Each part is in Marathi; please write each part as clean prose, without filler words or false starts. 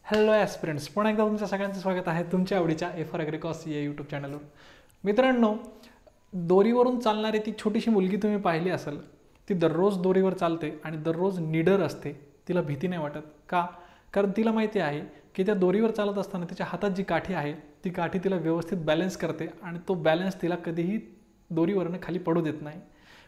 हॅलो ॲस्पिरंट्स, पुन्हा एकदा तुमच्या सगळ्यांचं स्वागत आहे तुमच्या आवडीच्या ए फॉर ॲग्रिकॉस या यूट्यूब चॅनलवर. मित्रांनो, दोरीवरून चालणारी ती छोटीशी मुलगी तुम्ही पाहिली असेल. ती दररोज दोरीवर चालते आणि दररोज निडर असते. तिला भीती नाही वाटत का? कारण तिला माहिती आहे की त्या दोरीवर चालत असताना तिच्या हातात जी काठी आहे ती काठी तिला व्यवस्थित बॅलन्स करते आणि तो बॅलन्स तिला कधीही दोरीवरनं खाली पडू देत नाही.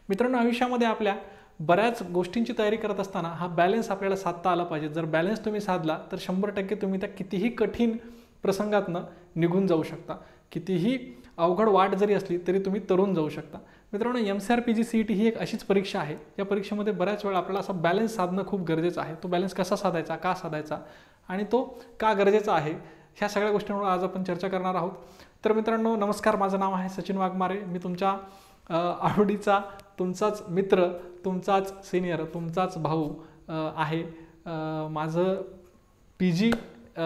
मित्रांनो, आयुष्यामध्ये आपल्या बऱ्याच गोष्टींची तयारी करत असताना हा बॅलन्स आपल्याला साधता आला पाहिजे. जर बॅलन्स तुम्ही साधला तर 100% तुम्ही त्या कितीही कठीण प्रसंगातनं निघून जाऊ शकता. कितीही अवघड वाट जरी असली तरी तुम्ही तरून जाऊ शकता. मित्रांनो, MCRPG CET ही एक अशीच परीक्षा आहे. या परीक्षेमध्ये बऱ्याच वेळा आपल्याला असा बॅलन्स साधणं खूप गरजेचं आहे. तो बॅलन्स कसा साधायचा, का साधायचा आणि तो का गरजेचा आहे, ह्या सगळ्या गोष्टींवर आज आपण चर्चा करणार आहोत. तर मित्रांनो, नमस्कार. माझं नाव आहे सचिन वाघमारे. मी तुमच्या आवडीचा, तुमचाच मित्र, तुमचाच सिनियर, तुमचाच भाऊ आहे. माझं PG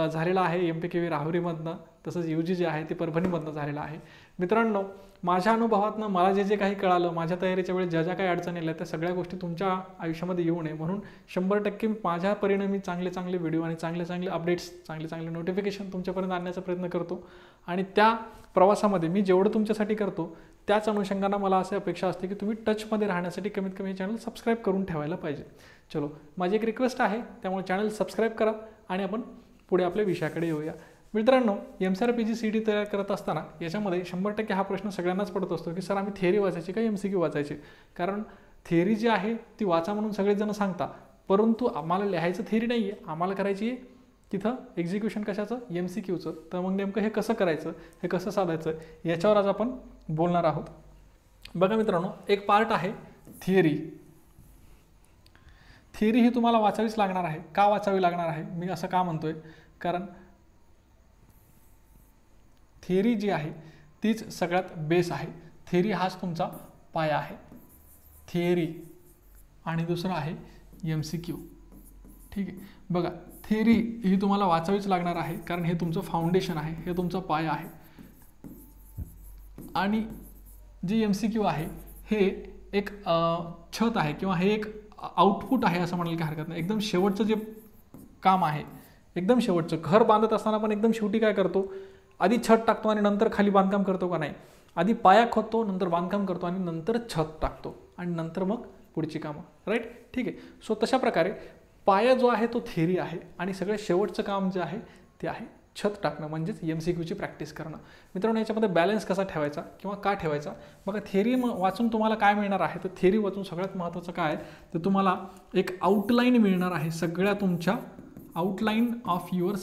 झालेलं आहे MPKV राहुरीमधनं, तसंच UG जे आहे ते परभणीमधनं झालेलं आहे. मित्रांनो, माझ्या अनुभवातनं मला जे काही कळालं, माझ्या तयारीच्या वेळेस ज्या काही अडचणी आल्या त्या सगळ्या गोष्टी तुमच्या आयुष्यामध्ये येऊ नये म्हणून 100% माझ्या परिणामी चांगले व्हिडिओ आणि चांगले अपडेट्स, चांगले नोटिफिकेशन तुमच्यापर्यंत आणण्याचा प्रयत्न करतो. आणि त्या प्रवासामध्ये मी जेवढं तुमच्यासाठी करतो त्याच अनुषंगानं मला अशी अपेक्षा असते की तुम्ही टचमध्ये राहण्यासाठी कमीत कमी हे चॅनल सबस्क्राईब करून ठेवायला पाहिजे. चलो, माझी एक रिक्वेस्ट आहे, त्यामुळे चॅनल सबस्क्राईब करा आणि आपण पुढे आपल्या विषयाकडे येऊया. मित्रांनो, MCRPG CET तयार करत असताना याच्यामध्ये 100% हा प्रश्न सगळ्यांनाच पडत असतो की सर, आम्ही थेअरी वाचायची का MCQ वाचायची? कारण थेअरी जी आहे ती वाचा म्हणून सगळेच जण सांगता, परंतु आम्हाला लिहायचं थेअरी नाही आहे, आम्हाला करायची आहे तिथं एक्झिक्युशन कशाचं, MCQचं. तर मग नेमकं हे कसं करायचं, हे कसं साधायचं, याच्यावर आज आपण बोलणार आहोत. बघा मित्रांनो, एक पार्ट आहे थिअरी. थिअरी ही तुम्हाला वाचावीच लागणार आहे. का वाचावी लागणार आहे, मी असं का म्हणतोय? कारण थिअरी जी आहे तीच सगळ्यात बेस आहे. थिअरी हाच तुमचा पाया आहे. थिअरी आणि दुसरं आहे MCQ. ठीक आहे. बघा, थिअरी ही तुम्हाला वाचावीच लागणार आहे कारण हे तुमचं फाउंडेशन आहे, हे तुमचा पाया आहे. आणि जे MCQ आहे हे एक छत आहे किंवा हे एक आउटपुट आहे असं म्हणायला काही हरकत नाही. एकदम शेवटचं जे काम आहे, एकदम शेवटचं, घर बांधत असताना पण एकदम शेवटी काय करतो, आधी छत टाकतो आणि नंतर खाली बांधकाम करतो का? नाही, आधी पाया खोदतो, नंतर बांधकाम करतो आणि नंतर छत टाकतो आणि नंतर मग पुढची कामं. राईट? ठीक आहे. सो तशा प्रकारे पाया जो आहे तो थिअरी आहे आणि सगळ्यात शेवटचं काम जे आहे ते आहे छत टाकणं, म्हणजेच MCQची प्रॅक्टिस करणं. मित्रांनो, याच्यामध्ये बॅलन्स कसा ठेवायचा किंवा का ठेवायचा? बघा, थिअरी वाचून तुम्हाला काय मिळणार आहे? तर थिअरी वाचून सगळ्यात महत्त्वाचं काय आहे तर तुम्हाला एक आउटलाईन मिळणार आहे, सगळ्या तुमच्या आउटलाईन ऑफ युअर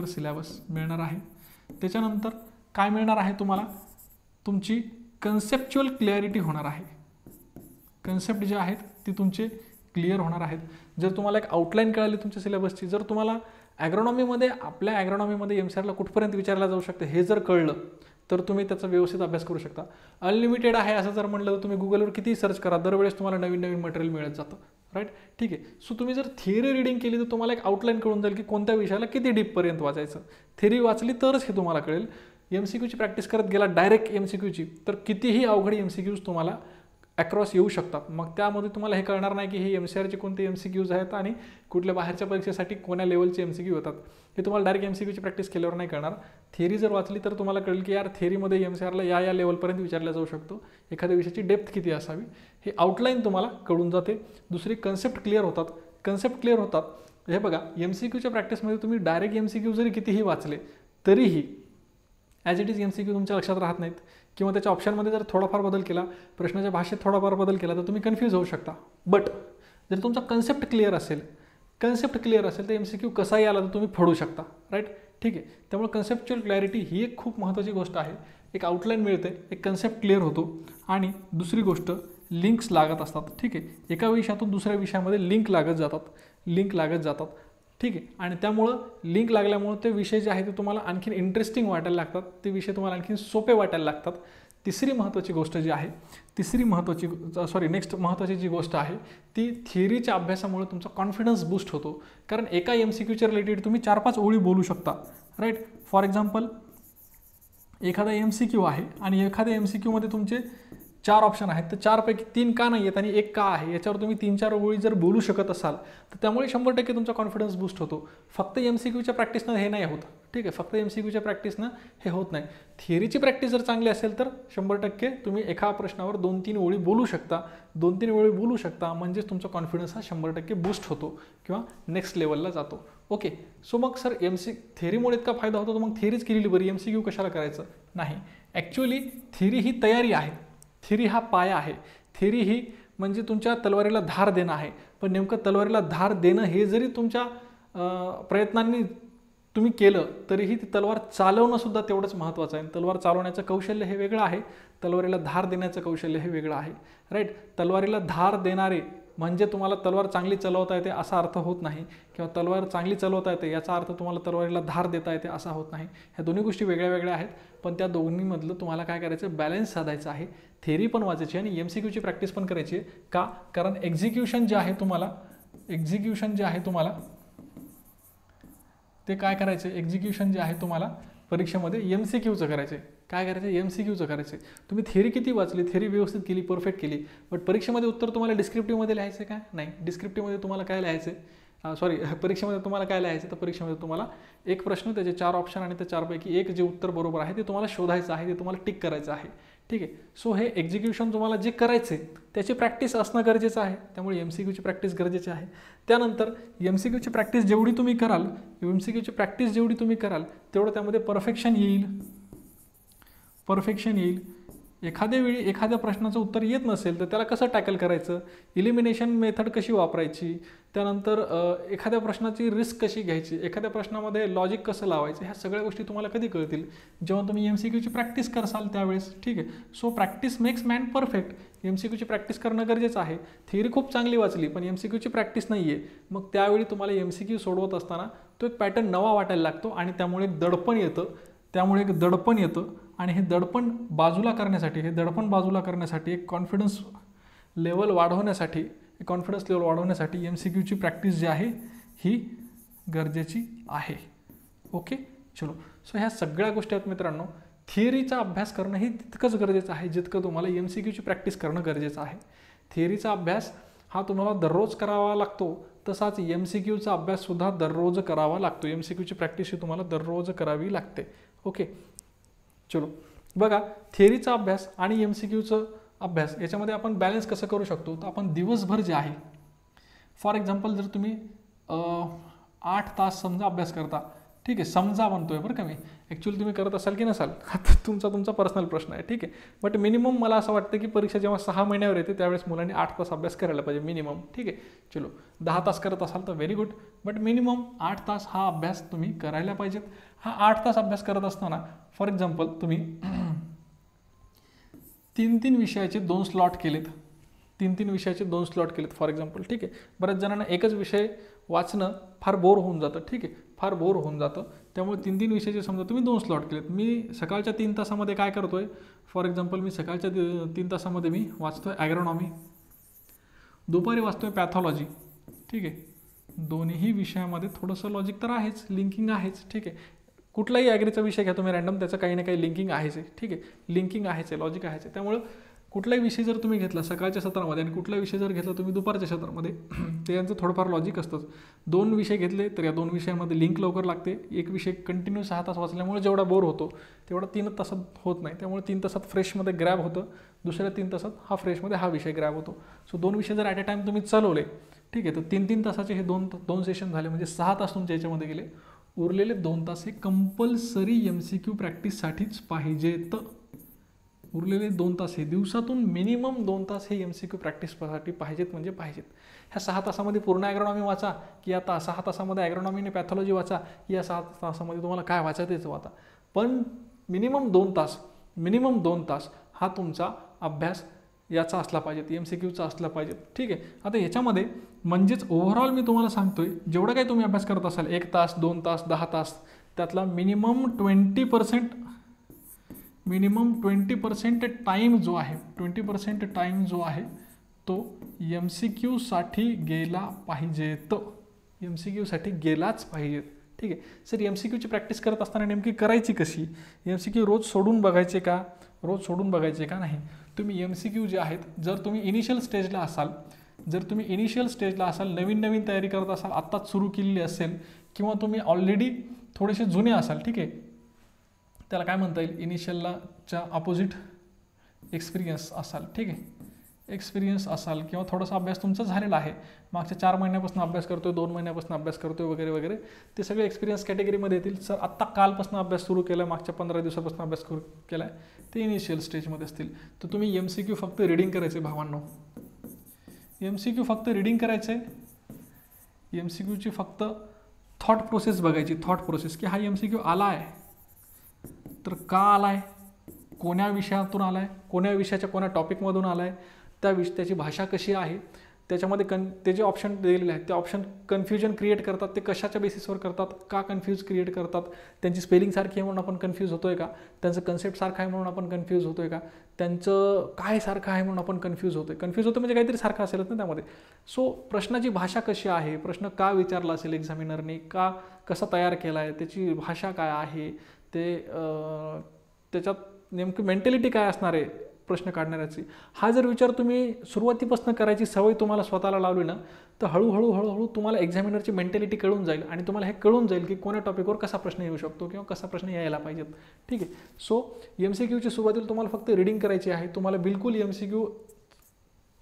सिलेबस मिळणार आहे. त्याच्यानंतर काय मिळणार आहे तुम्हाला? तुमची कन्सेप्च्युअल क्लॅरिटी होणार आहे. कन्सेप्ट जे आहेत ती तुमचे क्लिअर होणार आहेत. जर तुम्हाला एक आउटलाईन कळाली तुमच्या सिलेबसची, जर तुम्हाला ॲग्रॉनॉमीमध्ये, आपल्या ॲग्रॉनॉमीमध्ये MCRला कुठपर्यंत विचारला जाऊ शकते हे जर कळलं तर तुम्ही त्याचा व्यवस्थित अभ्यास करू शकता. अनलिमिटेड आहे असं जर म्हटलं तर तुम्ही गुगलवर कितीही सर्च करा, दरवेळेस तुम्हाला नवीन मटेरियल मिळत जातं. राईट? ठीक आहे. सो तुम्ही जर थिअरी रिडिंग केली तर तुम्हाला एक आउटलाईन कळून जाईल की कोणत्या विषयाला किती डीपपर्यंत वाचायचं. थिअरी वाचली तरच हे तुम्हाला कळेल. MCQची प्रॅक्टिस करत गेला डायरेक्ट MCQची तर कितीही अवघड MCQज तुम्हाला अक्रॉस येऊ शकतात. मग त्यामध्ये तुम्हाला हे कळणार नाही की हे MCRचे कोणते MCQज आहेत आणि कुठल्या बाहेरच्या परीक्षेसाठी कोण्या लेवलचे MCQ होतात. हे तुम्हाला डायरेक्ट MCQची प्रॅक्टिस केल्यावर नाही कळणार. थिअरी जर वाचली तर तुम्हाला कळेल की यार, थिअरीमध्ये MCRला या लेवलपर्यंत विचारला जाऊ शकतो, एखाद्या विषयाची डेप्थ किती असावी, हे आउटलाईन तुम्हाला कळून जाते. दुसरी, कन्सेप्ट क्लिअर होतात. हे बघा, MCQच्या प्रॅक्टिसमध्ये तुम्ही डायरेक्ट MCQ जरी कितीही वाचले तरीही ॲज इट इज MCQ तुमच्या लक्षात राहत नाहीत किंवा त्याच्या ऑप्शनमध्ये जर थोडाफार बदल केला, प्रश्नाच्या भाषेत थोडाफार बदल केला तर तुम्ही कन्फ्यूज होऊ शकता. बट जर तुमचा कन्सेप्ट क्लिअर असेल तर MCQ कसाही आला तर तुम्ही फोडू शकता. राईट? ठीक आहे. त्यामुळे कन्सेप्च्युअल क्लॅरिटी ही एक खूप महत्त्वाची गोष्ट आहे. एक आउटलाईन मिळते, एक कन्सेप्ट क्लिअर होतो आणि दुसरी गोष्ट, लिंक्स लागत असतात. ठीक आहे. एका विषयातून दुसऱ्या विषयामध्ये लिंक लागत जातात. ठीक आहे. आणि त्यामुळं लिंक लागल्यामुळं ते विषय जे आहे ते तुम्हाला आणखीन इंटरेस्टिंग वाटायला लागतात, ते विषय तुम्हाला आणखीन सोपे वाटायला लागतात. नेक्स्ट महत्त्वाची जी गोष्ट आहे ती थिअरीच्या अभ्यासामुळे तुमचा कॉन्फिडन्स बूस्ट होतो. कारण एका MCQच्या रिलेटेड तुम्ही 4-5 ओळी बोलू शकता. राईट? फॉर एक्झाम्पल, एखादा MCQ आहे आणि एखाद्या MCQमध्ये तुमचे 4 ऑप्शन आहेत, तर 4 पैकी 3 का नाही आहेत आणि 1 का आहे, याच्यावर तुम्ही 3-4 ओळी जर बोलू शकत असाल तर त्यामुळे 100% तुमचा कॉन्फिडन्स बूस्ट होतो. फक्त MCQच्या प्रॅक्टिसनं हे नाही होत, ठीक आहे. फक्त MCQच्या प्रॅक्टिसनं हे होत नाही. थिअरीची प्रॅक्टिस जर चांगली असेल तर 100% तुम्ही एका प्रश्नावर 2-3 ओळी बोलू शकता. 2-3 ओळी बोलू शकता म्हणजेच तुमचा कॉन्फिडन्स हा 100% बूस्ट होतो किंवा नेक्स्ट लेवलला जातो. ओके. सो मग सर थिअरीमुळे इतका फायदा होतो, तर मग थिअरीच केलेली बरी, MCQ कशाला करायचं? नाही, ॲक्च्युअली थिअरी ही तयारी आहे. थिअरी हा पाया आहे. थिअरी ही म्हणजे तुमच्या तलवारीला धार देणं आहे. पण नेमकं तलवारीला धार देणं हे जरी तुमच्या प्रयत्नांनी तुम्ही केलं तरीही ती तलवार चालवणं सुद्धा तेवढंच महत्त्वाचं आहे. तलवार चालवण्याचं कौशल्य हे वेगळं आहे, तलवारीला धार देण्याचं कौशल्य हे वेगळं आहे. राईट. तलवारीला धार देणारे म्हणजे तुम्हाला तलवार चांगली चालवता येते असा अर्थ होत नाही, किंवा तलवार चांगली चालवता येते याचा अर्थ तुम्हाला तलवारीला धार देता येते असा होत नाही. ह्या दोन्ही गोष्टी वेगळ्या वेगळ्या आहेत, पण त्या दोन्हीमधलं तुम्हाला काय करायचं, बॅलन्स साधायचं आहे. थिअरी पण वाचायची आणि MCQची प्रॅक्टिस पण करायची आहे. का? कारण एक्झिक्युशन जे आहे तुम्हाला ते काय करायचं, एक्झिक्युशन जे आहे तुम्हाला परीक्षेमध्ये MCQचं करायचं. काय करायचं? MCQचं करायचं. तुम्ही थिअरी किती वाचली, थिअरी व्यवस्थित केली, परफेक्ट केली, बट परीक्षेमध्ये उत्तर तुम्हाला डिस्क्रिप्टिव्हमध्ये लिहायचं का? नाही. डिस्क्रिप्टिव्हमध्ये तुम्हाला काय लिहायचं, परीक्षेमध्ये तुम्हाला काय लिहायचं, तर परीक्षेमध्ये तुम्हाला एक प्रश्न, त्याचे 4 ऑप्शन आणि त्या 4 पैकी एक जे उत्तर बरोबर आहे ते तुम्हाला शोधायचं आहे, ते तुम्हाला टिक करायचं आहे. ठीक आहे. सो हे एक्झिक्युशन तुम्हाला जे करायचं आहे त्याची प्रॅक्टिस असणं गरजेचं आहे. त्यामुळे MCQची प्रॅक्टिस गरजेची आहे. त्यानंतर MCQची प्रॅक्टिस जेवढी तुम्ही कराल, तेवढं त्यामध्ये परफेक्शन येईल. एखाद्या वेळी एखाद्या प्रश्नाचं उत्तर येत नसेल तर त्याला कसं टॅकल करायचं, इलिमिनेशन मेथड कशी वापरायची, त्यानंतर एखाद्या प्रश्नाची रिस्क कशी घ्यायची, एखाद्या प्रश्नामध्ये लॉजिक कसं लावायचं, ह्या सगळ्या गोष्टी तुम्हाला कधी कळतील, जेव्हा तुम्ही MCQची प्रॅक्टिस करसाल त्यावेळेस. ठीक आहे. So practice makes man perfect. MCQची प्रॅक्टिस करणं गरजेचं आहे. थिअरी खूप चांगली वाचली पण MCQची प्रॅक्टिस नाही आहे, मग त्यावेळी तुम्हाला MCQ सोडवत असताना तो एक पॅटर्न नवा वाटायला लागतो आणि त्यामुळे एक दडपण येतं. आणि हे दडपण बाजूला करण्यासाठी, एक कॉन्फिडन्स लेवल वाढवण्यासाठी, MCQची प्रॅक्टिस जी आहे ही गरजेची आहे. ओके. चलो. सो ह्या सगळ्या गोष्टी आहेत मित्रांनो. थिअरीचा अभ्यास करणं हे तितकंच गरजेचं आहे जितकं तुम्हाला MCQची प्रॅक्टिस करणं गरजेचं आहे. थिअरीचा अभ्यास हा तुम्हाला दररोज करावा लागतो, तसाच MCQचा अभ्याससुद्धा दररोज करावा लागतो. MCQची प्रॅक्टिस ही तुम्हाला दररोज करावी लागते. ओके. चलो. बघा, थिअरीचा अभ्यास आणि MCQचा अभ्यास याच्यामध्ये आपण बॅलन्स कसं करू शकतो, तर आपण दिवसभर जे आहे, फॉर एक्झाम्पल जर तुम्ही 8 तास समजा अभ्यास करता, ठीक आहे, समजा म्हणतोय बरं का मी, ॲक्च्युअली तुम्ही करत असाल की नसाल आता तुमचा पर्सनल प्रश्न आहे. ठीक आहे. बट मिनिमम मला असं वाटतं की परीक्षा जेव्हा 6 महिन्यावर येते त्यावेळेस मुलांनी 8 तास अभ्यास करायला पाहिजे मिनिमम. ठीक आहे. चलो. 10 तास करत असाल तर व्हेरी गुड, बट मिनिमम 8 तास हा अभ्यास तुम्ही करायला पाहिजेत. हा 8 तास अभ्यास करत असताना फॉर एक्झाम्पल तुम्ही 3-3 विषयाचे 2 स्लॉट केलेत फॉर एक्झाम्पल. ठीक आहे. बऱ्याच जणांना एकच विषय वाचणं फार बोर होऊन जातं. ठीक आहे, फार बोर होऊन जातं. त्यामुळे 3-3 विषयाचे समजा तुम्ही 2 स्लॉट केलेत. मी सकाळच्या 3 तासामध्ये काय करतोय, फॉर एक्झाम्पल मी सकाळच्या 3 तासामध्ये मी वाचतोय ॲग्रोनॉमी, दुपारी वाचतोय पॅथॉलॉजी. ठीक आहे. दोन्ही विषयामध्ये थोडंसं लॉजिक तर आहेच, लिंकिंग आहेच. ठीक आहे. कुठलाही ॲग्रीचा विषय घ्या तुम्ही रँडम, त्याचं काही ना काही लिंकिंग आहेच आहे. ठीक आहे. लिंकिंग आहेच आहे, लॉजिक आहेच आहे. त्यामुळं कुठलाही विषय जर तुम्ही घेतला सकाळच्या सत्रामध्ये आणि कुठला विषय जर घेतला तुम्ही दुपारच्या सत्रामध्ये, ते यांचं थोडंफार लॉजिक असतंच. 2 विषय घेतले तर या 2 विषयांमध्ये लिंक लवकर लागते. एक विषय कंटिन्यू 6 तास वाचल्यामुळे जेवढा बोर होतो तेवढा 3 तासात होत नाही. त्यामुळे 3 तासात फ्रेशमध्ये ग्रॅब होतं, दुसऱ्या 3 तासात फ्रेशमध्ये हा विषय ग्रॅब होतो. सो 2 विषय जर ॲट अ टाईम तुम्ही चालवले, ठीक आहे, तर 3-3 तासाचे हे 2 सेशन झाले, म्हणजे 6 तास तुमच्या याच्यामध्ये गेले. उरलेले 2 तास हे कंपल्सरी MCQ प्रॅक्टिससाठीच पाहिजेत. उरलेले 2 तास हे दिवसातून मिनिमम 2 तास हे MCQ प्रॅक्टिससाठी पाहिजेत म्हणजे पाहिजेत. ह्या 6 तासामध्ये पूर्ण ॲग्रोनॉमी वाचा, की आता 6 तासामध्ये ॲग्रोनॉमी आणि पॅथॉलॉजी वाचा, या 6 तासामध्ये तुम्हाला काय वाचायचं तेच वाचा. पण मिनिमम 2 तास हा तुमचा अभ्यास याचा असला पाहिजे, MCQचा असला पाहिजे. ठीक आहे. आता याच्यामध्ये म्हणजेच ओव्हरऑल मी तुम्हाला सांगतोय, जेवढा काही तुम्ही अभ्यास करत असाल 1 तास 2 तास 10 तास, त्यातला मिनिमम 20% टाईम जो आहे तो MCQसाठी गेला पाहिजेत, MCQसाठी गेलाच पाहिजेत. ठीक आहे. सर MCQची प्रॅक्टिस करत असताना नेमकी करायची कशी, MCQ रोज सोडून बघायचे का, रोज सोडून बघायचे का नाही. तुम्ही MCQ जे आहेत, जर तुम्ही इनिशियल स्टेजला असाल, नवीन तयारी करत असाल, आत्ताच सुरू केलेली असेल, किंवा तुम्ही ऑलरेडी थोडेसे जुने असाल, ठीक आहे, त्याला काय म्हणता येईल, इनिशियलच्या अपोजिट एक्सपिरियन्स असाल, ठीक आहे, एक्सपिरियन्स असाल, किंवा थोडासा अभ्यास तुमचा झालेला आहे, मागच्या 4 महिन्यापासून अभ्यास करतोय, 2 महिन्यापासून अभ्यास करतोय वगैरे वगैरे, ते सगळे एक्सपिरियन्स कॅटेगरीमध्ये येतील. सर आत्ता कालपासून अभ्यास सुरू केला, मागच्या 15 दिवसापासून अभ्यास केला आहे, ते इनिशियल स्टेजमध्ये असतील. तर तुम्ही MCQ फक्त रीडिंग करायचे भावांनो, MCQ फक्त रीडिंग करायचं आहे. MCQची फक्त थॉट प्रोसेस बघायची, थॉट प्रोसेस, की हा MCQ आला आहे तर का आला आहे, कोण्या विषयातून आला आहे, कोण्या विषयाच्या कोण्या टॉपिकमधून आला आहे, त्याची भाषा कशी आहे, त्याच्यामध्ये ते जे ऑप्शन दिलेले आहेत ते ऑप्शन कन्फ्युजन क्रिएट करतात, ते कशाच्या बेसिसवर करतात, का कन्फ्यूज क्रिएट करतात, त्यांची स्पेलिंग सारखी आहे म्हणून आपण कन्फ्यूज होतोय का, त्यांचं कन्सेप्ट सारखं आहे म्हणून आपण कन्फ्यूज होतोय का, त्यांचं काय सारखं आहे म्हणून आपण कन्फ्यूज होतोय म्हणजे काहीतरी सारखं असेलच ना त्यामध्ये. सो प्रश्नाची भाषा कशी आहे, प्रश्न का विचारला असेल एक्झामिनरने, कसा तयार केला आहे, त्याची भाषा काय आहे, त्याच्यात नेमकी मेंटॅलिटी काय असणार आहे प्रश्न काढणाऱ्याची, हा जर विचार तुम्ही सुरुवातीपासून करायची सवय तुम्हाला स्वतःला लावली ना, तर हळूहळू तुम्हाला एक्झामिनरची मेंटॅलिटी कळून जाईल, आणि तुम्हाला हे कळून जाईल की कोण्या टॉपिकवर कसा प्रश्न येऊ शकतो किंवा कसा प्रश्न यायला पाहिजेत, ठीक आहे. सो MCQची सुरुवातीला तुम्हाला फक्त रीडिंग करायची आहे, तुम्हाला बिलकुल MCQ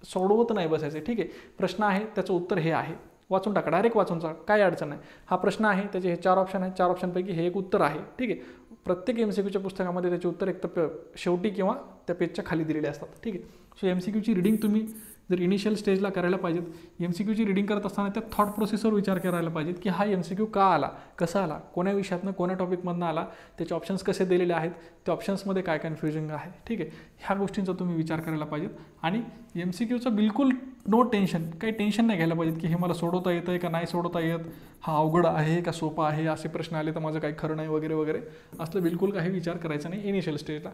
सोडवत नाही बसायचे, ठीक आहे. प्रश्न आहे त्याचं उत्तर हे आहे, वाचून टाका, डायरेक्ट वाचून टाका, काय अडचण नाही. हा प्रश्न आहे, त्याचे हे 4 ऑप्शन आहेत, 4 ऑप्शनपैकी हे एक उत्तर आहे, ठीक आहे. प्रत्येक MCQच्या पुस्तकामध्ये त्याचे उत्तर एक तर शेवटी किंवा त्या पेजच्या खाली दिलेले असतात, ठीक आहे. सो MCQची रीडिंग तुम्ही जर इनिशियल स्टेजला करायला पाहिजेत, MCQची रीडिंग करत असताना त्या थॉट प्रोसेसवर विचार करायला पाहिजेत, की हा MCQ का आला, कसा आला, कोण्या विषयातनं कोण्या टॉपिकमधनं आला, त्याचे ऑप्शन्स कसे दिलेले आहेत, त्या ऑप्शन्समध्ये काय कन्फ्युजन आहे, ठीक आहे. ह्या गोष्टींचा तुम्ही विचार करायला पाहिजेत. आणि MCQचं बिलकुल नो टेन्शन, काही टेन्शन नाही घ्यायला पाहिजेत की हे मला सोडवता येतं आहे का नाही सोडवता येत, हा अवघड आहे का सोपा आहे, असे प्रश्न आले तर माझं काही खरं नाही वगैरे वगैरे, असलं बिलकुल काही विचार करायचा नाही इनिशियल स्टेजला.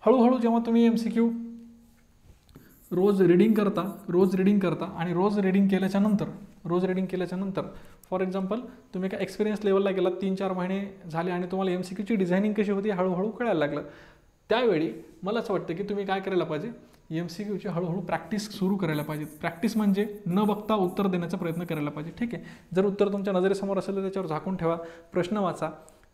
हळूहळू जेव्हा तुम्ही MCQ रोज रीडिंग करता आणि रोज रीडिंग केल्याच्या नंतर फॉर एक्झाम्पल तुम्ही एका एक्सपिरियन्स लेवलला गेलात, 3-4 महिने झाले आणि तुम्हाला MCQची डिझायनिंग कशी होती हळूहळू कळायला लागलं, त्यावेळी मला असं वाटतं की तुम्ही काय करायला पाहिजे, MCQची हळूहळू प्रॅक्टिस सुरू करायला पाहिजे. प्रॅक्टिस म्हणजे न बघता उत्तर देण्याचा प्रयत्न करायला पाहिजे, ठीक आहे. जर उत्तर तुमच्या नजरेसमोर असेल तर त्याच्यावर झाकून ठेवा, प्रश्न वाचा,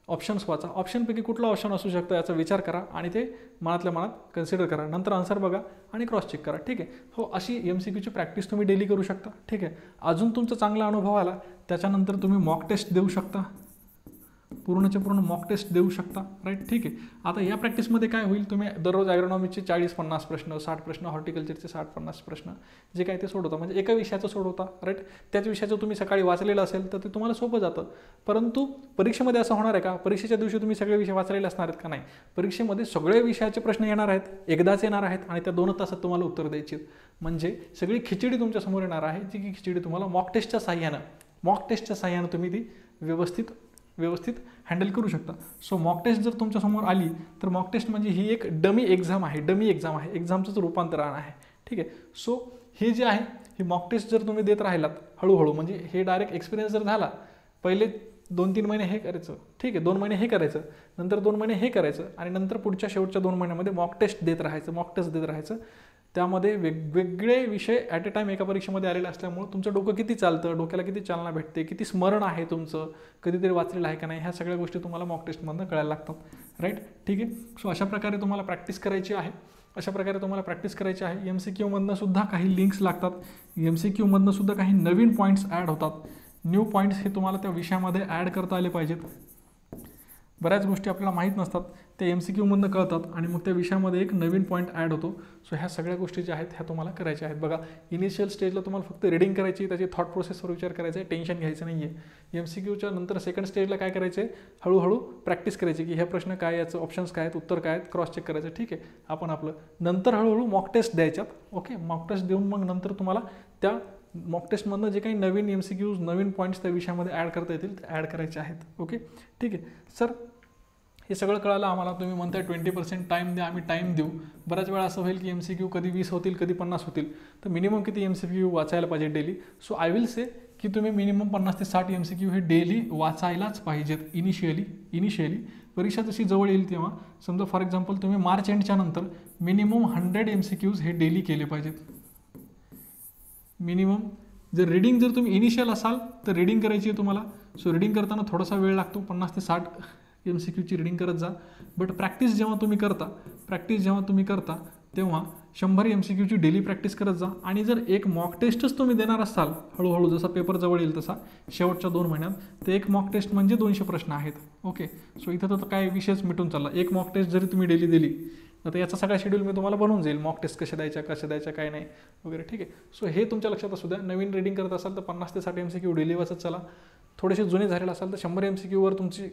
ऑप्शन्स वाचा, ऑप्शनपैकी कुठला ऑप्शन असू शकतो याचा विचार करा आणि ते मनातल्या मनात कन्सिडर करा, नंतर आन्सर बघा आणि क्रॉस चेक करा, ठीक आहे. हो, अशी MCQची प्रॅक्टिस तुम्ही डेली करू शकता, ठीक आहे. अजून तुमचा चांगला अनुभव आला त्याच्यानंतर तुम्ही मॉक टेस्ट देऊ शकता, पूर्णच्या पूर्ण मॉक टेस्ट देऊ शकता, राईट, ठीक आहे. आता या प्रॅक्टिसमध्ये काय होईल, तुम्ही दररोज ॲग्रोनॉमीचे 40-50 प्रश्न, 60 प्रश्न, हॉर्टिकल्चरचे 60-50 प्रश्न जे काय ते सोडवता, म्हणजे एका विषयाचं सोडवता, राईट. त्याच विषयाचं तुम्ही सकाळी वाचलेलं असेल तर ते तुम्हाला सोपं जातं. परंतु परीक्षेमध्ये असं होणार आहे का, परीक्षेच्या दिवशी तुम्ही सगळे विषय वाचलेले असणार आहेत का, नाही. परीक्षेमध्ये सगळे विषयाचे प्रश्न येणार आहेत, एकदाच येणार आहेत आणि त्या 2 तासात तुम्हाला उत्तर द्यायची, म्हणजे सगळी खिचडी तुमच्यासमोर येणार आहे, जी की खिचडी तुम्हाला मॉक टेस्टच्या साह्यानं तुम्ही ती व्यवस्थित हँडल करू शकता. सो मॉक टेस्ट जर तुमच्यासमोर आली तर मॉक टेस्ट म्हणजे ही एक डमी एक्झाम आहे, एक्झामचंच रूपांतरण आहे, ठीक आहे. सो हे जे आहे ही मॉक टेस्ट जर तुम्ही देत राहिलात हळूहळू, म्हणजे हे डायरेक्ट एक्सपिरियन्स जर झाला, पहिले 2-3 महिने हे करायचं, ठीक आहे, 2 महिने हे करायचं, नंतर 2 महिने हे करायचं आणि नंतर पुढच्या शेवटच्या 2 महिन्यामध्ये मॉक टेस्ट देत राहायचं. त्यामध्ये वेगवेगळे विषय ॲट अ टाईम एका परीक्षेमध्ये आलेले असल्यामुळे तुमचं डोकं किती चालतं, डोक्याला किती चालना भेटते, किती स्मरण आहे तुमचं, कधीतरी वाचलेलं आहे का नाही, ह्या सगळ्या गोष्टी तुम्हाला मॉक टेस्टमधून कळायला लागतात, राईट, ठीक आहे. सो अशा प्रकारे तुम्हाला प्रॅक्टिस करायची आहे. MCQमधनं सुद्धा काही लिंक्स लागतात, MCQमधनं सुद्धा काही नवीन पॉईंट्स ॲड होतात, न्यू पॉईंट्स हे तुम्हाला त्या विषयामध्ये ॲड करता आले पाहिजेत. बऱ्याच गोष्टी आपल्याला माहीत नसतात, ते MCQमधनं कळतात आणि मग त्या विषयामध्ये एक नवीन पॉईंट ॲड होतो. सो ह्या सगळ्या गोष्टी ज्या आहेत ह्या तुम्हाला करायच्या आहेत. बघा, इनिशियल स्टेजला तुम्हाला फक्त रीडिंग करायची, त्याची थॉट प्रोसेसवर विचार करायचा आहे, टेन्शन घ्यायचं नाही आहे. MCQच्या नंतर सेकंड स्टेजला काय करायचं आहे, हळूहळू प्रॅक्टिस करायची की हे प्रश्न काय, याचं ऑप्शन्स काय आहेत, उत्तर काय आहेत, क्रॉस चेक करायचं, ठीक आहे. आपण आपलं नंतर हळूहळू मॉक टेस्ट द्यायच्यात, ओके. मॉक टेस्ट देऊन मग नंतर तुम्हाला त्या मॉक टेस्टमधनं जे काही नवीन MCQs, नवीन पॉईंट्स त्या विषयामध्ये ॲड करता येतील ते ॲड करायचे आहेत, ओके, ठीक आहे. सर हे सगळं कळालं आम्हाला, तुम्ही म्हणताय 20% टाईम द्या, आम्ही टाईम देऊ. बऱ्याच वेळा असं होईल की MCQ कधी 20 होतील, कधी 50 होतील, तर मिनिमम किती MCQ वाचायला पाहिजे daily. So I will say की तुम्ही मिनिमम 50 ते 60 MCQ हे डेली वाचायलाच पाहिजेत. इनिशियली परीक्षा जशी जवळ येईल तेव्हा, समजा फॉर एक्झाम्पल तुम्ही मार्च एंडच्या नंतर मिनिमम 100 MCQज हे डेली केले पाहिजेत. मिनिमम जर रीडिंग जर तुम्ही इनिशियल असाल तर रीडिंग करायची आहे तुम्हाला. सो रीडिंग करताना थोडासा वेळ लागतो, 50 ते 60 MCQची रीडिंग करत जा. बट प्रॅक्टिस जेव्हा तुम्ही करता तेव्हा 100 MCQची डेली प्रॅक्टिस करत जा. आणि जर एक मॉक टेस्टच तुम्ही देणार असाल हळूहळू, जसा पेपर जवळ येईल तसा शेवटच्या 2 महिन्यात, तर एक मॉक टेस्ट म्हणजे 200 प्रश्न आहेत. ओके, सो इथं तर काय विषयच मिटून चालला. एक मॉक टेस्ट जरी तुम्ही डेली दिली तर याचा सगळा शेड्यूल मी तुम्हाला बनवून जाईल, मॉक टेस्ट कशा द्यायच्या काय नाही वगैरे. ठीक आहे, सो हे तुमच्या लक्षात असू द्या. नवीन रीडिंग करत असाल तर 50 ते 60 MCQ डेली वाचत चला. थोडेसे जुने झालेले असाल तर 100 MCQवर तुमची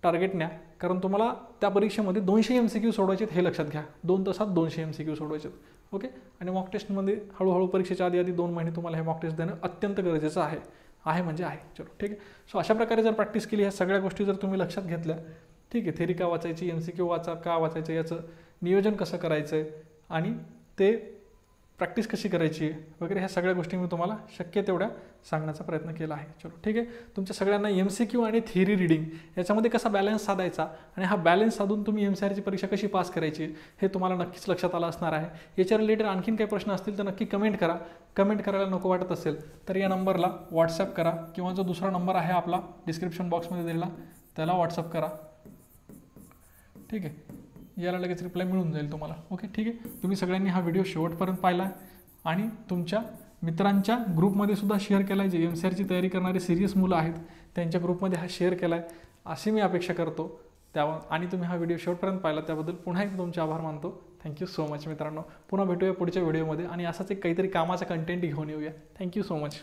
टार्गेट न्या, कारण तुम्हाला त्या परीक्षेमध्ये 200 MCQ सोडवायचे हे लक्षात घ्या. 2 तासात 200 MCQ सोडवायचे. ओके, आणि मॉक टेस्टमध्ये हळूहळू परीक्षेच्या आधी 2 महिने तुम्हाला हे मॉक टेस्ट देणं अत्यंत गरजेचं आहे म्हणजे आहे. चलो ठीक आहे. सो अशा प्रकारे जर प्रॅक्टिस केली, ह्या सगळ्या गोष्टी जर तुम्ही लक्षात घेतल्या, ठीक आहे, थेरी का वाचायची, MCQ का वाचायचं, याचं नियोजन कसं करायचं आहे आणि ते प्रॅक्टिस कशी करायची वगैरे, ह्या सगळ्या गोष्टी मी तुम्हाला शक्य तेवढ्या सांगण्याचा प्रयत्न केला आहे. चलो ठीक आहे. तुमच्या सगळ्यांना MCQ आणि थेरी रीडिंग याच्यामध्ये कसा बॅलन्स साधायचा आणि हा बॅलन्स साधून तुम्ही MCRची परीक्षा कशी पास करायची हे तुम्हाला नक्कीच लक्षात आलं असणार आहे. याच्या रिलेटेड आणखीन काही प्रश्न असतील तर नक्की कमेंट करा. कमेंट करायला नको वाटत असेल तर या नंबरला व्हॉट्सअप करा, किंवा जो दुसरा नंबर आहे आपला डिस्क्रिप्शन बॉक्समध्ये दिलेला त्याला व्हॉट्सअप करा. ठीक आहे, याला लगेच रिप्लाय मिळून जाईल तुम्हाला. ओके ठीक आहे. तुम्ही सगळ्यांनी हा व्हिडिओ शेवटपर्यंत पाहिला आणि तुमच्या मित्रांच्या ग्रुपमध्ये सुद्धा शेअर केला आहे. जे MCRची तयारी करणारे सिरियस मुलं आहेत त्यांच्या ग्रुपमध्ये हा शेअर केला आहे अशी मी अपेक्षा करतो. आणि तुम्ही हा व्हिडिओ शेवटपर्यंत पाहिला त्याबद्दल पुन्हा एकदा तुमचे आभार मानतो. थँक्यू सो मच मित्रांनो. पुन्हा भेटूया पुढच्या व्हिडिओमध्ये आणि असाच एक काहीतरी कामाचा कंटेंट घेऊन येऊया. Thank you so much.